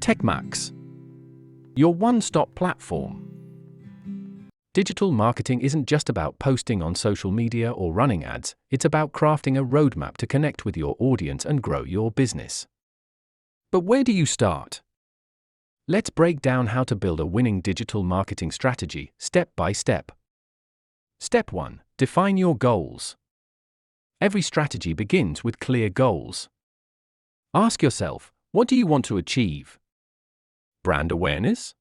TechMax, your one-stop platform. Digital marketing isn't just about posting on social media or running ads, it's about crafting a roadmap to connect with your audience and grow your business. But where do you start? Let's break down how to build a winning digital marketing strategy, step by step. Step 1. Define your goals. Every strategy begins with clear goals. Ask yourself, what do you want to achieve? Brand awareness?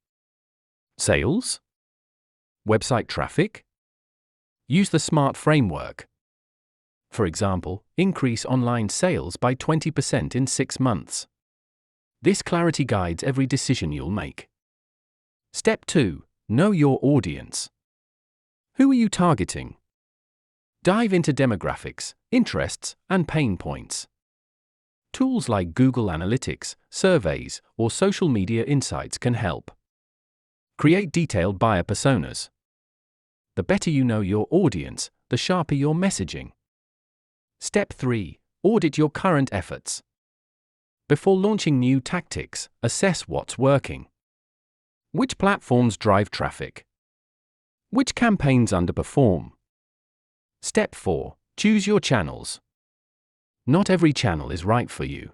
Sales? Website traffic? Use the SMART framework. For example, increase online sales by 20% in 6 months. This clarity guides every decision you'll make. Step 2. Know your audience. Who are you targeting? Dive into demographics, interests, and pain points. Tools like Google Analytics, surveys, or social media insights can help. Create detailed buyer personas. The better you know your audience, the sharper your messaging. Step 3. Audit your current efforts. Before launching new tactics, assess what's working. Which platforms drive traffic? Which campaigns underperform? Step 4. Choose your channels. Not every channel is right for you.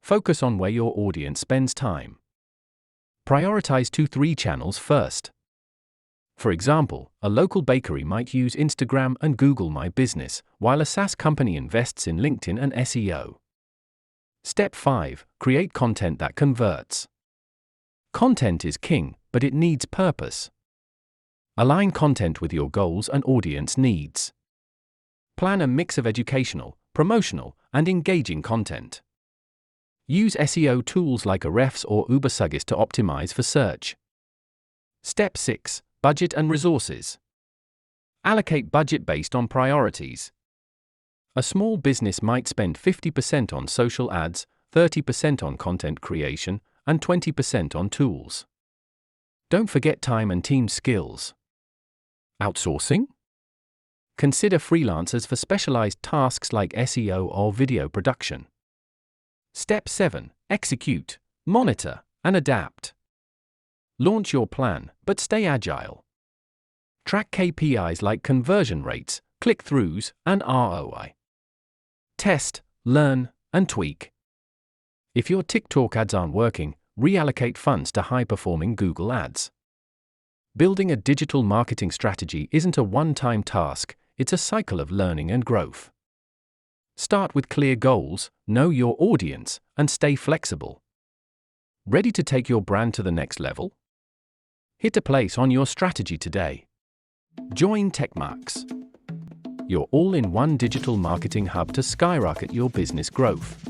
Focus on where your audience spends time. Prioritize 2-3 channels first. For example, a local bakery might use Instagram and Google My Business, while a SaaS company invests in LinkedIn and SEO. Step 5. Create content that converts. Content is king, but it needs purpose. Align content with your goals and audience needs. Plan a mix of educational, promotional, and engaging content. Use SEO tools like Ahrefs or Ubersuggest to optimize for search. Step 6. Budget and resources. Allocate budget based on priorities. A small business might spend 50% on social ads, 30% on content creation, and 20% on tools. Don't forget time and team skills. Outsourcing? Consider freelancers for specialized tasks like SEO or video production. Step 7. Execute, monitor, and adapt. Launch your plan, but stay agile. Track KPIs like conversion rates, click-throughs, and ROI. Test, learn, and tweak. If your TikTok ads aren't working, reallocate funds to high-performing Google Ads. Building a digital marketing strategy isn't a one-time task, it's a cycle of learning and growth. Start with clear goals, know your audience, and stay flexible. Ready to take your brand to the next level? Hit a place on your strategy today. Join TechMax, your all-in-one digital marketing hub to skyrocket your business growth.